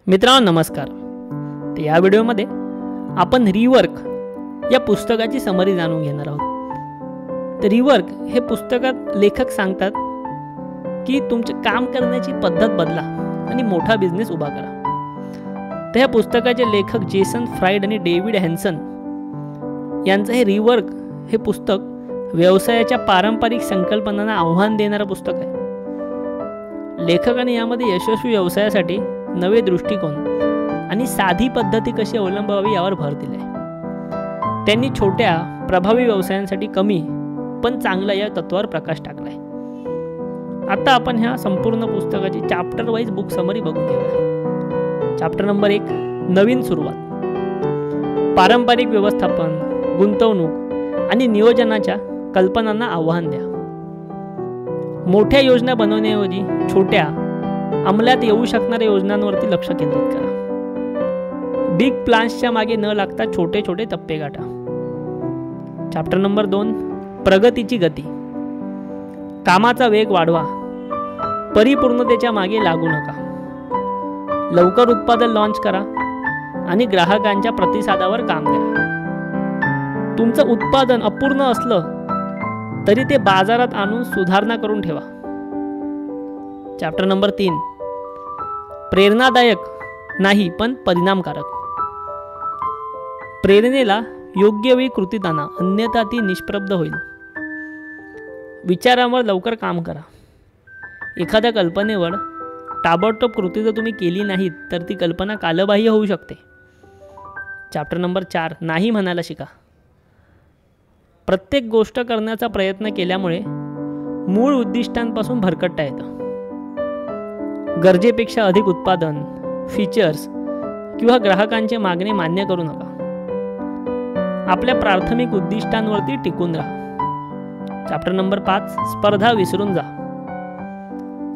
मित्रांनो नमस्कार। तर या व्हिडिओमध्ये आपण रिवर्क या पुस्तकाची समरी जाणून घेणार आहोत। तर रिवर्क हे पुस्तकात लेखक सांगतात की तुमचे काम करण्याची पद्धत बदला आणि मोठा बिझनेस उभा करा। तर या पुस्तकाचे लेखक जेसन फ्राइड आणि डेव्हिड हॅन्सन यांचं हे रिवर्क हे पुस्तक व्यवसायाच्या पारंपरिक संकल्पनांना आव्हान देणारं पुस्तक आहे। लेखकाने यामध्ये यशस्वी व्यवसायासाठी नवे दृष्टिकोन आणि साधी पद्धती कशी अवलंबावी यावर भर दिला आहे। त्यांनी छोट्या प्रभावी व्यवसायांसाठी कमी पण चांगला या तत्वावर प्रकाश टाकला आहे। आता आपण ह्या संपूर्ण पुस्तकाची चॅप्टर वाईज बुक समरी बघून घेऊया। चॅप्टर नंबर 1 नवीन सुरुवात। पारंपरिक व्यवस्थापन, गुंतवणूक आणि नियोजनाच्या कल्पनांना आव्हान द्या। मोठ्या योजना बनवण्याऐवजी छोट्या अंमलात येऊ शकणाऱ्या योजनांवरती लक्ष केंद्रित करा। बिग प्लॅन्सच्या मागे न लागता छोटे छोटे टप्पे गाठा। चॅप्टर नंबर 2 प्रगतीची गती। कामाचा वेग वाढवा, परिपूर्णतेच्या मागे लागू नका। लवकर उत्पादन लॉन्च करा आणि ग्राहकांच्या प्रतिसादावर काम द्या। तुमचं उत्पादन अपूर्ण असलं तरी ते बाजारात आणून सुधारणा करून ठेवा। चॅप्टर नंबर 3 प्रेरणादायक नाही पण परिणामकारक। प्रेरणेला योग्य वेळी कृतीत आणा, अन्यथा ती निष्प्रभ होईल। विचारांवर लवकर काम करा। एखाद्या कल्पनेवर ताबडतोब कृती जर तुम्ही केली नाहीत तर ती कल्पना कालबाह्य होऊ शकते। चॅप्टर नंबर 4 नाही म्हणायला शिका। प्रत्येक गोष्ट करण्याचा प्रयत्न केल्यामुळे मूळ उद्दिष्टांपासून भरकटता येतं। गरजेपेक्षा अधिक उत्पादन, फीचर्स किंवा ग्राहकांचे मागणे मान्य करू नका। आपल्या प्राथमिक उद्दिष्टांवरती टिकून राहा। चॅप्टर नंबर 5 स्पर्धा विसरून जा।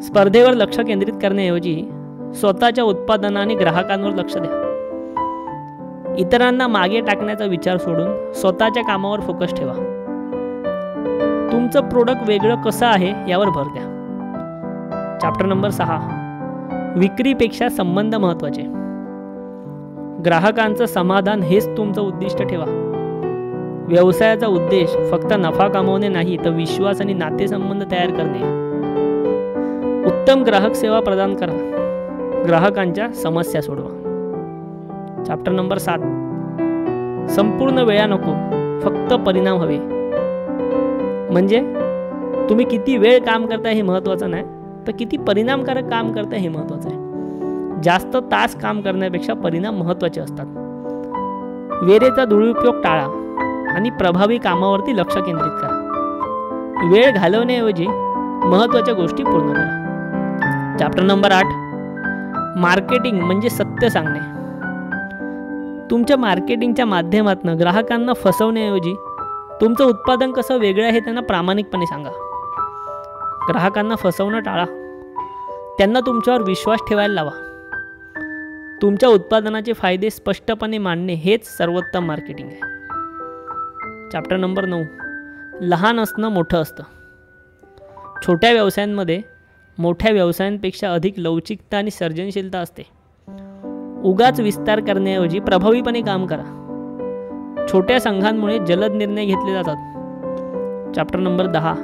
स्पर्धेवर लक्ष केंद्रित करण्याऐवजी स्वतःच्या उत्पादना आणि ग्राहकांवर लक्ष द्या। इतरांना मागे टाकण्याचा विचार सोडून स्वतःच्या कामावर फोकस ठेवा। तुमचं प्रोडक्ट वेगळं कसं आहे यावर भर द्या। चॅप्टर नंबर 6 विक्रीपेक्षा संबंध महत्त्वाचे। ग्राहकांचं समाधान हेच तुमचं उद्दिष्ट ठेवा। व्यवसायाचा उद्देश फक्त नफा कमवणे नाही तर विश्वास आणि नातेसंबंध तयार करणे। उत्तम ग्राहक सेवा प्रदान करा, ग्राहकांच्या समस्या सोडवा। चॅप्टर नंबर 7 संपूर्ण वेळा नको, फक्त परिणाम हवे। म्हणजे तुम्ही किती वेळ काम करताय हे महत्त्वाचं नाही तर किती परिणामकारक काम करताय हे महत्त्वाचं आहे। जास्त तास काम करण्यापेक्षा परिणाम महत्त्वाचे असतात। वेळेचा दुरुपयोग टाळा आणि प्रभावी कामावरती लक्ष केंद्रित करा। वेळ घालवण्याऐवजी महत्त्वाच्या गोष्टी पूर्ण करा। चॅप्टर नंबर 8 मार्केटिंग म्हणजे सत्य सांगणे। तुमच्या मार्केटिंगच्या माध्यमातून ग्राहकांना फसवण्याऐवजी तुमचं उत्पादन कसं वेगळं आहे त्यांना प्रामाणिकपणे सांगा। ग्राहकांना फसवणं टाळा, त्यांना तुमच्यावर विश्वास ठेवायला लावा। तुमच्या उत्पादनाचे फायदे स्पष्टपणे मांडणे हेच सर्वोत्तम मार्केटिंग आहे। चॅप्टर नंबर 9 लहान असणं मोठं असतं। छोट्या व्यवसायांमध्ये मोठ्या व्यवसायांपेक्षा अधिक लवचिकता आणि सर्जनशीलता असते। उगाच विस्तार करण्याऐवजी प्रभावीपणे काम करा। छोट्या संघांमुळे जलद निर्णय घेतले जातात। चॅप्टर नंबर 10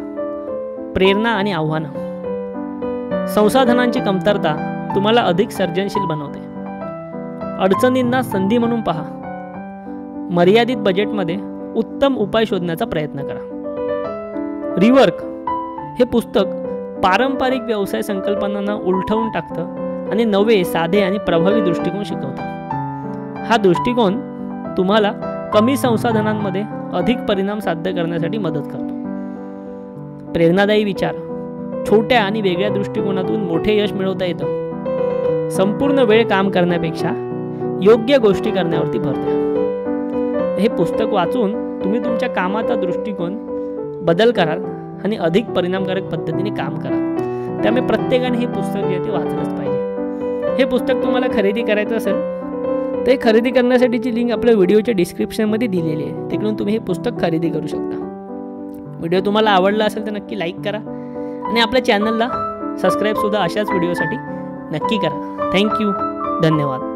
प्रेरणा आणि आव्हानं। संसाधनांची कमतरता तुम्हाला अधिक सर्जनशील बनवते। अडचणींना संधी म्हणून पहा। मर्यादित बजेटमध्ये उत्तम उपाय शोधण्याचा प्रयत्न करा। रिवर्क हे पुस्तक पारंपरिक व्यवसाय संकल्पनांना उलटवून टाकतं आणि नवे, साधे आणि प्रभावी दृष्टिकोन शिकवतं। हा दृष्टिकोन तुम्हाला कमी संसाधनांमध्ये अधिक परिणाम साध्य करण्यासाठी मदत करतो। प्रेरणादायी विचार, छोट्या आणि वेगळ्या दृष्टिकोनातून मोठे यश मिळवता येतं। संपूर्ण वेळ काम करण्यापेक्षा योग्य गोष्टी करण्यावरती भर द्या। हे पुस्तक वाचून तुम्ही तुमच्या कामाचा दृष्टिकोन बदल कराल आणि अधिक परिणामकारक पद्धतीने काम कराल। त्यामुळे प्रत्येकाने हे पुस्तक जे आहे ते वाचलंच पाहिजे। हे पुस्तक तुम्हाला खरेदी करायचं असेल ते खरेदी करण्यासाठीची लिंक आपल्या व्हिडिओच्या डिस्क्रिप्शनमध्ये दिलेली आहे, तिकडून तुम्ही हे पुस्तक खरेदी करू शकता। व्हिडिओ तुम्हाला आवडला असेल तर नक्की लाईक करा आणि आपल्या चॅनलला सबस्क्राईबसुद्धा अशाच व्हिडिओसाठी नक्की करा। थँक्यू। धन्यवाद.